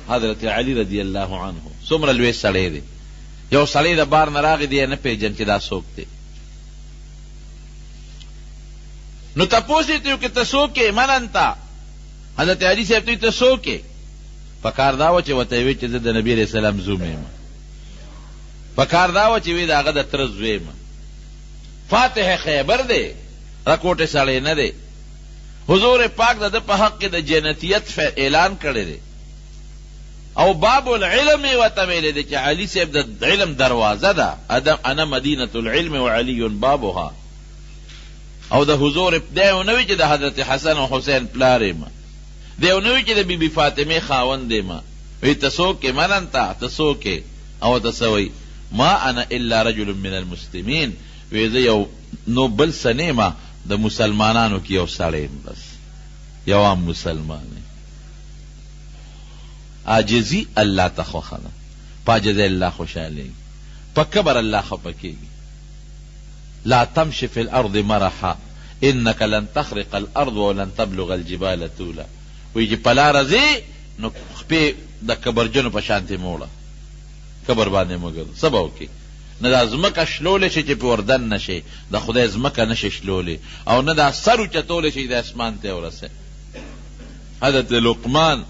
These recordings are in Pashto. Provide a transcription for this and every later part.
حضرت علی رضی الله عنه څومره لوی سړی دی. یو سړی د بار نه راغی دی نه پیژن چې دا څوک دی. نو تپوس یې ته ته څوک یې؟ من انت؟ حضرت علی صاحب ته څوک یې؟ پکار دا و چې ورته ویې چې زه د نبي علیه السلام زوم یم. پکار دا و چې وی د هغه د تره زوی یم. فاتح خیبر دی، رکوټې سړی نه دی. حضور پاک د ده په حق کې د جنتیت اعلان کړی دی او باب العلم یې ورته ویلی دی چې علي صاحب د علم دروازه ده. انا مدینة العلم وعلی بابها. او د حضور دی ونه وی چې د حضرت حسن او حسین پلار یم، دی ونه وی چې د بی بی فاطمې خاوند یم. وی ته څوک یې؟ من انت؟ ته څوک یې؟ او ته څه وی؟ ما انا الا رجل من المسلمین. وی زه یو نو بل څه نه یم، د مسلمانانو کې یو سړی یم، بس یو عام مسلمان یم. عاجزي الله ته خوښه ده، په عاجزۍ الله خوشحالېږي، په کبر الله خفه کېږي. لا تمشي في الارض مرحا انك لن تخرق الارض ولن تبلغ الجبال طولا. وی چې په لاره ځې نو خپې د کبرجنو په شانتې موړه، کبر باندې مه ګرځه. څه به وکړې؟ نه دا ځمکه شلولی شي چې پې وردن نه شي، د خدای ځمکه نه شي شلولی، او نه دا سر اوچتولی شي د اسمان ته ورسې. حضرت لقمان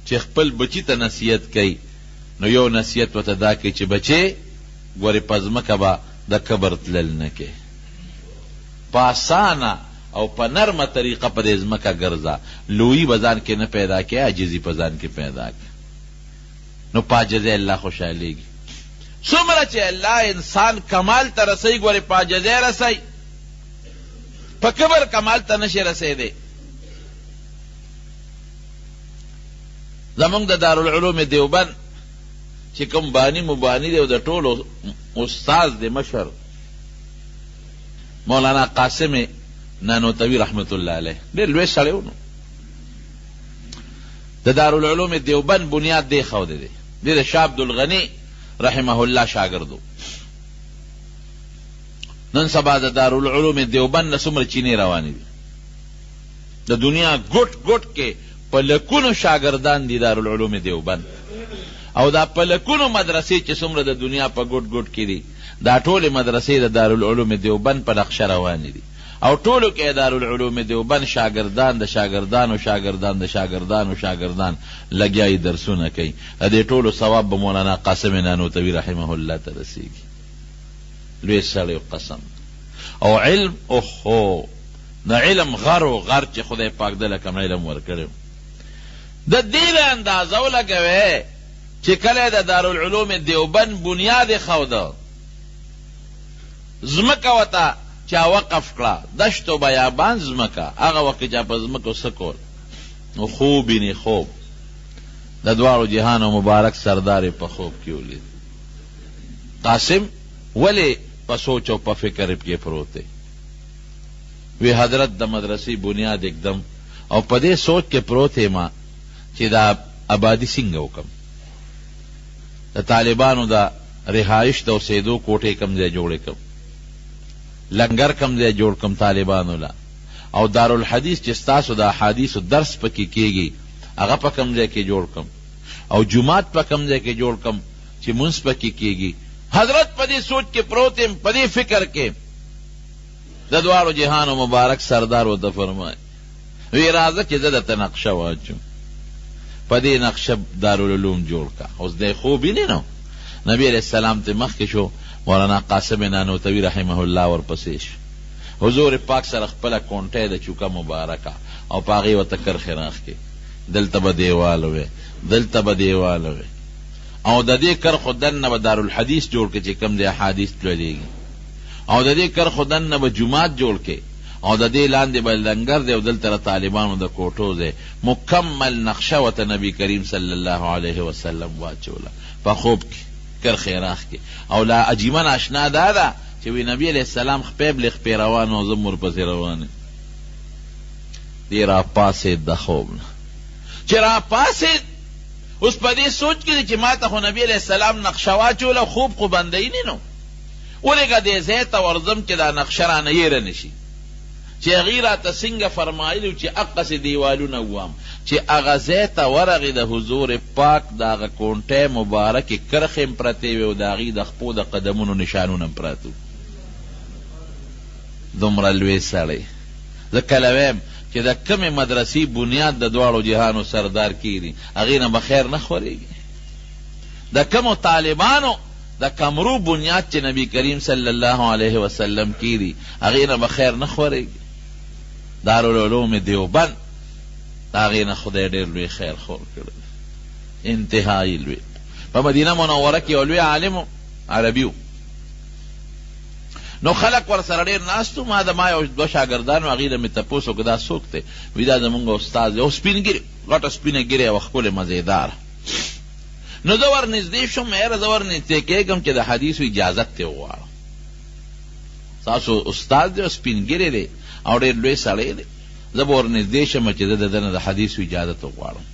چې خپل بچي ته نصیحت کوي نو یو نصیحت ورته دا کوي چې بچې ګورې په ځمکه به د کبر تلل نه کې، په اسانه او په نرمه طریقه په دې ځمکه ګرځه. لویي به ځان کې نه پیدا کې، عاجزي په ځان کې پیدا کې. نو په عاجزۍ الله خوشحالېږي. څومره چې الله انسان کمال ته رسوي، ګورې په عاجزۍ رسوي، په کبر کمال ته نشي رسېدی. زمونږ د دارالعلوم دیوبند چې کوم بانی مبانی دی او د ټولو استاد دی مشر مولانا قاسم نانوتوي رحمت الله علیه، ډېر لوی سړی و. نو د دارالعلوم دیوبند بنیاد دی ښودی دی. دی د شاه عبدالغني رحمه الله شاګرد و. نن سبا د دارالعلوم دیوبند نه څومره چینې روانې دي، د دنیا ګوټ ګوټ کې په لکونو شاګردان دي دارالعلوم دیوبند. او دا په لکونو مدرسې چې څومره د دنیا په ګوټ ګوټ کې دي، دا ټولې مدرسې د دارالعلوم دیوبند په نقشه روانې دي. او ټولو کې دارالعلوم دیوبند شاګردان د شاګردانو شاګردان د شاګردانو شاګردان لګیاي درسونه کوي. د دې ټولو ثواب به مولانا قاسم نانوتوي رحمه الله ته رسېږي. لوی سړی قسم. او علم اوهو د علم غر و غر چې خدای پاک دله کم علم ورکړی، د دې له اندازه ولګوې چې کله د دارالعلوم دیوبند بنیاد ښوده، ځمکه ورته چا وقف کړه، دشت و بیابان ځمکه. هغه وخت چا په ځمکو څه کول؟ نو خوب یې خوب د دواړو جهانو مبارک سردار په خوب کې ولید. قاسم ولې په سوچ او په فکر کې پروت دی؟ وی حضرت د مدرسې بنیاد اکدم او په دې سوچ کې پروت یم چې دا آبادي څنګه وکم، د طالبانو د رهایش د اوسېدو کوټې کم ځای جوړې کم، لنګر کم ځای جوړ کم طالبانو لا، او دارالحدیث چې ستاسو د احادیثو درس پکې کېږي هغه په کم ځای کې جوړ کم، او جمعات په کم ځای کې جوړ کم چې مونځ پکې کېږي. حضرت په دې سوچ کې پروت یم، په دې فکر کې. د دواړو جهانو مبارک سردار ورته فرمایي وی راځه چې زه درته نقشه واچوم، په دې نقشه دارالعلوم جوړ کا. اوس دی خوب یې نه نو نبی علیہ السلام ته مخکې شو، مولانا قاسم نانوتوي رحمه الله ورپسې شو. حضور پاک سره خپله کونټۍ د چوکه مبارکه او په هغې ورته کرښې راښکې، دلته به دیوال وی، دلته به دیوال وی، او د دې کرښو دننه به دارالحدیث جوړ کړي چې کوم دی احادیث تللېږي، او د دې کرښو دننه به جومات جوړ کړي، او د دې لاندې به لنګر دی او دلته طالبانو د کوټو دی. مکمل نقشه ورته نبی کریم صلی الله علیه وسلم واچوله په خوب کې کرښې راښکې. او لا عجیبه ناشنا دا ده چې وی نبی علیہ السلام خپې بلې خپې روان او زه ورپسې روان یم. دی راپاسېد د خوب نه چې راپاسېد، اوس په دې سوچ کې چې ما ته خو نبی علیہ السلام نقشه واچوله، خوب خو بندوي نه نو، ولېږه دې ځای ته ورځم چې دا نقشه رانه هېره نه شي چې هغې راته څنګه فرمایلي چې اقسې دیوالونه ووام چې هغه ځای ته ورغې د حضور پاک د هغه کونټۍ مبارکې کرښې هم پرتې وې او د هغې د خپو د قدمونو نشانونه هم پراته دومره لوی سړی. زه کله ویم چې د کمې مدرسې بنیاد د دواړو جهانو سردار کیږي هغې نه به خیر نه خورېږي. د کمو طالبانو د کمرو بنیاد چې نبی کریم صلی الله علیه وسلم کیږي هغې نه به خیر نه خورېږي. دارالعلوم دیوبند د هغې نه خدای ډېر لوی خیر خور کړی انتهایی لوی. په مدینه منوره کې یو لوی عالم عربي و، نو خلق ور سره ډېر ناست و. ما یو دوه شاګردانو هغې نه مې تپوس وکړه دا څوک دی؟ وایي دا زمونږ استاد دی. او سپین ګیرې غټه سپینه ګیرې او ښکلې مزېداره. نو زه ور نږدې شوم، یاره زه ور نږدې کېږم چې د حدیثو اجازت ترې وغواړم. ستاسو استاد دی او سپین ګیرې دی او ډېر لوی سړی دی، زه به ور نږدې شم چې زه د ده نه د حدیثو اجازت وغواړم.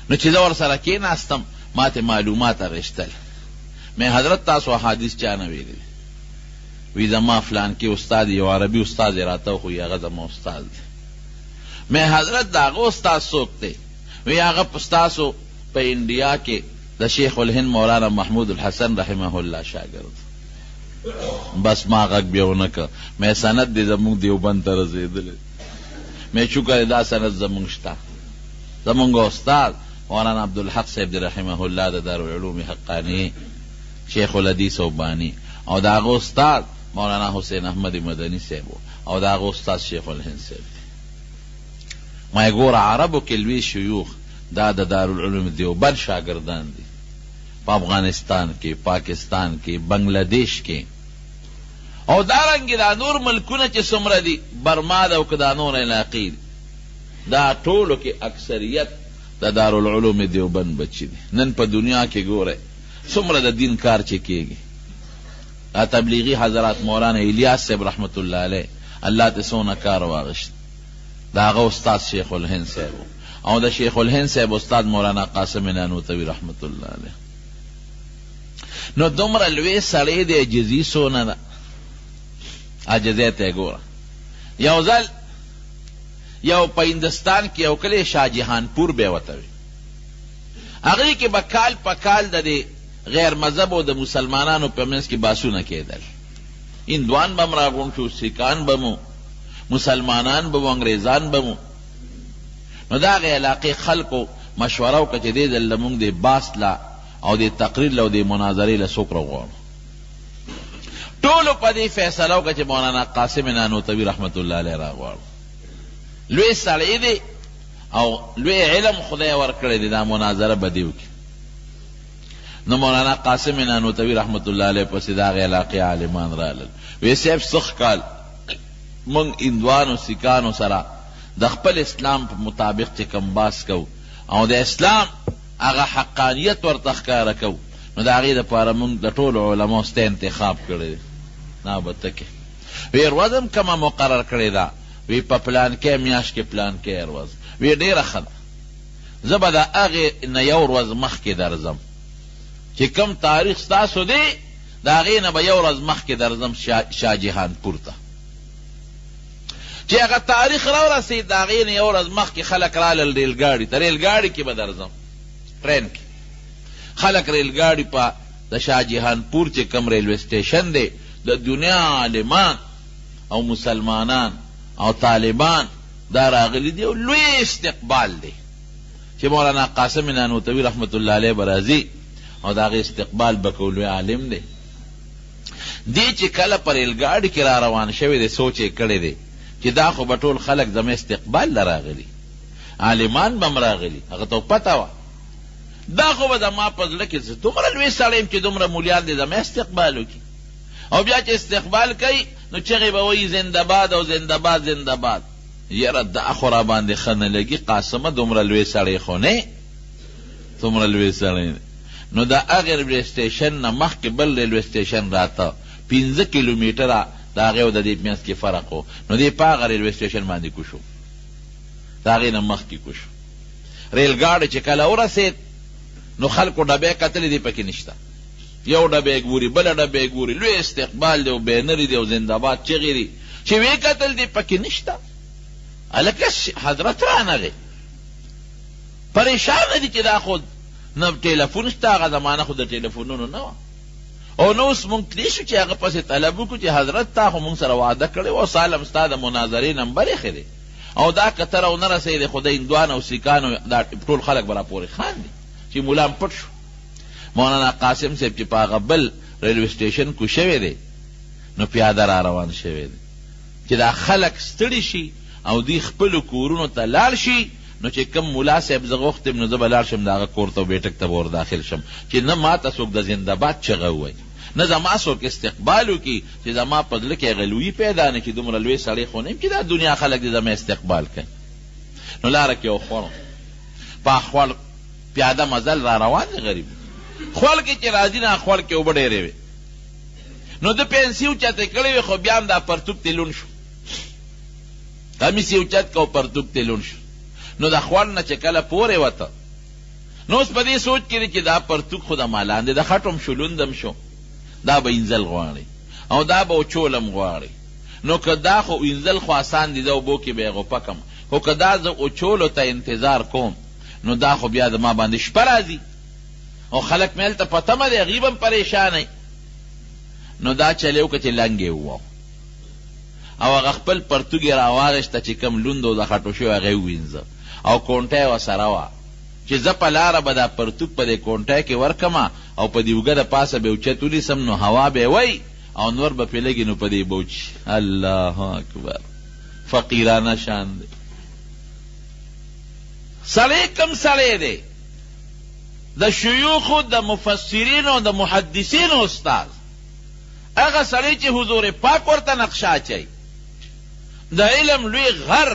نو چې زه ور سره کېناستم ما ته معلومات اخیستل. مې حضرت تاسو حدیث چا نه ویلی دی؟ وی زما فلان کې استاد یو عربي استاد یې راته وښوي هغه زما استاد دی. مې حضرت د هغه استاد څوک دی؟ وی هغه په ستاسو په انډیا کې د شیخ الهند مولانا محمود الحسن رحمه الله شاګرد. بس ما غږ بیا ونه کړ. مې سند دی زمونږ دیوبند ته رسېدلی. مې شکر دا سند زمونږ شته. زمونږ استاد مولانا عبدالحق صاحب دی رحمه الله د دارالعلوم حقانی شیخ الحدیث او بانی، او د هغه استاد مولانا حسین احمد مدني صاحب او د هغه استاد شیخ الهند صاحب دی. ما یې ګوره عربو کې لوی شیوخ دا د دارالعلوم دیوبند شاګردان دي په افغانستان کې، پاکستان کې، بنگلادیش کې، او دارنګې دا نور ملکونه چې څومره دي برما ده او که دا نور علاقې دي دا ټولو کې اکثریت د دارالعلوم دیوبند بچي دي. نن په دنیا کې ګوره څومره د دین کار چې کېږي. تبلیغي حضرات مولانا الیاس صاحب رحمت الله علیه الله ته څونه کار واغشت، د هغه استاد شیخ الهند صاحب او د شیخ الهند صاحب استاد مولانا قاسم نانوتوي رحمت الله علیه. نو دومره لوی سړی دی، عجزي څونه ده، عجزۍ ته یې ګوره. یو ځل یو په هندستان کې یو کلی شاهجهانپور به یې ورته وي، هغې کې به کال په کال د دې غیر مذهب او د مسلمانانو په منځ کې باسونه کېدل. هندوان به هم راغونډ شو، سیکان به مو، مسلمانان به مو، انګریزان به مو. نو د هغې علاقې خلکو مشوره وکړه چې دې ځل لمونږ د بحث له او د تقریر له او د مناظرې له څوک راغواړو. ټولو په دې فیصله وکړه چې مولانا قاسم نانوتوي رحمت الله علیه راغواړو. لوی سړی دی او لوی علم خدای ورکړی دی، دا مناظره به دې وکړي. نو مولانا قاسم نانوتوي رحمت الله علیه پسې د هغې علاقې عالمان رالل. وی صاحب سخ کال موږ هندوانو سیکانو سره د خپل اسلام په مطابق چې کم باس کوو او د اسلام هغه حقانیت ورته ښکاره کوو، نو د هغې دپاره موږ د ټولو علماو سته انتخاب کړی دی. نه به ته کې وی ورځ هم کومه مقرر کړې ده، وی په پلانکۍ میاشت کې پلانکۍ ورځ. وی ډېره ښه ده، زه به د هغې نه یو ورځ مخکې درځم چې کم تاریخ ستاسو دی د هغې نه به یو ورځ مخکې درځم شاهجهانپور ته. چې هغه تاریخ راورسېد د هغې نه یو ورځ مخکې خلک رالل ریلګاډي ته، ریلګاډي کې به درځم، ټرین کې خلک ریلګاډي په د شاهجهانپور چې کم ریلوے سټیشن دی د دنیا عالمان او مسلمانان او طالبان دا راغلي دي او لوی استقبال دی چې مولانا قاسم نانوتوي رحمت الله علیه به راځي او د هغې استقبال به کوو. لوی عالم دی. دی چې کله په ریلګاډي کې را روان شوی دی سوچ یې کړی دی چې دا خو به ټول خلک زما استقبال له راغلي، عالمان به هم راغلي، هغه ته پته وه دا خو به زما په زړه کې زه دومره لوی سړی یم چې دومره مولیان دی زما استقبال وکړي. او بیا چې استقبال کوي نو چغې به وایي زنده‌باد او زنده‌باد زنده‌باد. یاره دا خو را باندې ښه نه لګي، قاسمه دومره لوی سړی خو نه، دومره لوی سړی نه. نو د هغې ریلوے سټیشن نه مخکې بل ریلوے سټیشن راته 15 کیلومیټره د هغې او د دې منځ کې فرق و. نو دی په هغه ریلوے سټیشن باندې کوشو، د هغې نه مخکې کوشو. ریلګاډی چې کله ورسېد نو خلکو ډبې کتلې دي پکې نشته، یو ډبې ګوري بله ډبې ګوري، لوی استقبال دی او بینرې دی او زنده‌باد چغې دي چې ویې کتل دی پکې نشته. الکه حضرت رانغی پریشان دي چې دا خود نه ټلیفون شته، هغه زمانه خو د ټلیفونونو نه وه، او نو اوس مونږ تلی شو چې هغه پسې طلب وکړو چې حضرت تا خو مونږ سره وعده کړې و، سالم ستا د مناظرې نمبر ایښی دی، او دا کتر او نه رسېدی، خو د هندوان او سیکانو دا ټول خلک به راپورې خاندي چې مولام پټ شو. مولانا قاسم صاحب چې په هغه بل ریلوې سټیشن کو شوی دی نو پیاده را روان شوی دی چې دا خلک ستړي شي او دوی خپلو کورونو ته لاړ شي، نو چې کم مولا صاحب زه غوښتم نو زه به لاړ شم د هغه کور ته او بیټک ته به ور داخل شم چې نه ما ته څوک د زندهباد چغه ووایي، نه زما څوک استقبال وکړي چې زما په زړه کې هغه لویي پیدا نه کړي، دومره لوی سړی خو نه یم چې دا دنیا خلک دې زما استقبال کوي. نو لاره کې یو خوړ په خوړ پیاده مزل را روان دی، غریب خوړ کې چې راځي نه خوړ کې اوبه ډېرې وې، نو د پنسي اوچتې کړې وې، خو بیا هم دا پرتوب ته لون شو، کمیس یې اوچت که او پرتوب ته لون شو، نو د خوړ نه چې کله پورې وته نو اوس په دې سوچ کې دی چې دا پرتوب خو د مالان دی، د خټم شو لوندم شو، دا به انزل غواړي او دا به اوچولم غواړي، نو که دا خو انزل خو آسان دي، د اوبو کې به یې غوپه کم، خو که دا زه اوچولو ته انتظار کوم نو دا خو بیا د ما باندې شپه راځي او خلک مې هلته په تمه دی، غیب هم پریشانئ. نو دا چلی وکړه چې لنګ یې وواو او هغه خپل پرتوګ یې راواغېسته چې کم لوند او د خټو شوی هغه یې ووینځه او کونټه یې ورسره وه چې زه په لاره به دا پرتوګ په دې کونټه کې ورکمه او په دې اوږه د پاسه به اوچت ونیسم نو هوا به یې وی او نور به پرې لګي نو په دې به وچي. الله اکبر، فقیرانه شان دی. سړی کم سړی دی؟ د شیوخو د مفسرینو د محدثینو استاد، هغه سړی چې حضور پاک ورته نقشه اچوي، د علم لوی غر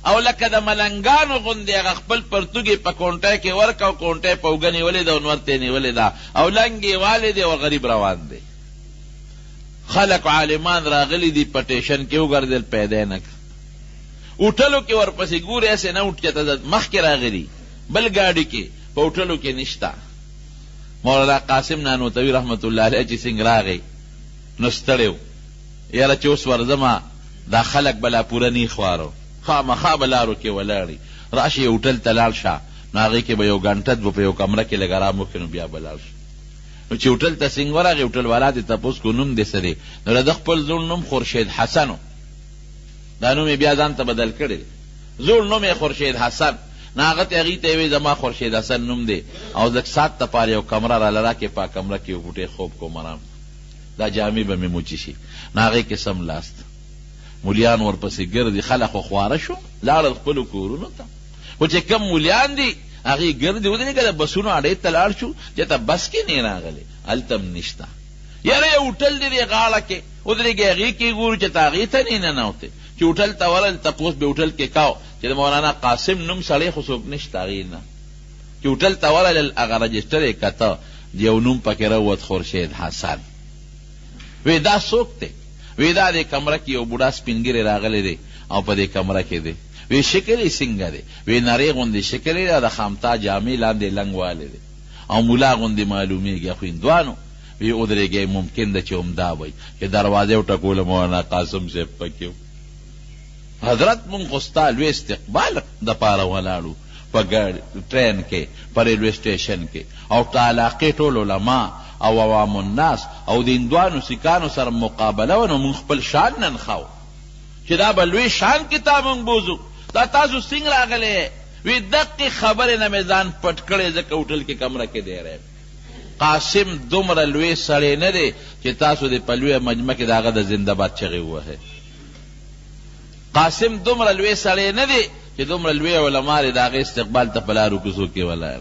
او لکه د ملنګانو غوندې هغه خپل پرتوګې په کونټه کې ورکه او کونټه یې په اوږه نیولې ده او نور ته یې نیولې ده او لنګ یې والې دی او غریب روان دی. خلک عالمان راغلي دي په ټیشن کې وګرځېدل، پیدا یې نه کړ، اوټلو کې ورپسې ګورې هسې نه اوټکېته مخکې راغلي بل ګاډي کې، په اوټلو کې نشته. مولانا قاسم نانوتوي رحمت الله علیه چې څنګه راغی نو ستړی و، یاره چې اوس ورځمه دا خلک به لا پوره نی خوارو، خامخا به لارو کې ولاړي، راشي هوټل ته لاړ شه، نو هغې کې به یو ګنټه به په یو کمره کې لږ ارام وکړي نو بیا به لاړ شو. نو چې هوټل ته څنګه ورغی، هوټل والا دې تپوس کو نوم دې څه دی؟ نو د خپل زوړ نوم خورشید حسن و، دا نوم یې بیا ځان ته بدل کړی دی، زوړ نوم یې خورشید حسن. نو هغه ته هغې ته یې وی زما خورشید حسن نوم دی او لږ ساعت دپاره یو کمره راله راکړې، په کمره کې یو بوټی خوب کوم ارام، دا جامې به مې موچي شي. نو هغې کې سم لاست مولیان ورپسې ګرځي، خلک خو خواره شو لاړل خپلو کورونو ته، خو چې کم مولیان دي هغې ګرځي ودرېږه د بسونو اډې ته لاړ شو چې ته بس کې نه راغلی، هلته هم نشته. یاره یو هوټل دی دې غاړه کې ودرېږې، هغې کې ګورو چې ته هغې ته نه ننوتې، چې هوټل ته ورل تپوس به هوټل کې کاو چې د مولانا قاسم نوم سړی خو څوک نشته هغې نه، چې هوټل ته ورلل هغه رجسټر یې کته یو نوم پکې راووت خورشید حسن. وی دا څوک دی؟ وی دا دې کمره کې یو بوډا سپینګیری راغلی دی او په دې کمره کې دی. وی شکل یې څنګه دی؟ وی نرۍ غوندې شکل یې د خامتا جامې لاندې لنګ والی دی او مولا غوندې معلومیږي، خو هندوانو. وی ودرېږئ ممکن ده چې همدا وی چې دروازې وټکوله مولانا قاسم صاحب پکې و. حضرت مونږ خو ستا لوی استقبال دپاره ولاړو په ټرین کې، په ریلوې سټیشن کې، او د علاقې ټول علما او عوام الناس او د هندوانو سیکانو سره مقابله و، نو مونږ خپل شان نن خاو چې دا به لوی شان کتاب مونږ بوزو. دا تاسو څنګه راغلی؟ وی دقې خبرې نه مې ځان پټ کړی ځکه هوټل کې کمره کې دی رہی. قاسم دومره لوی سړی نه دی چې تاسو د په لویه مجمع کې د هغه د زندهباد چغې ووهئ. قاسم دومره لوی سړی نه دی چې دومره لوی علما د هغې استقبال ته په لارو کوڅو کې ولاړ.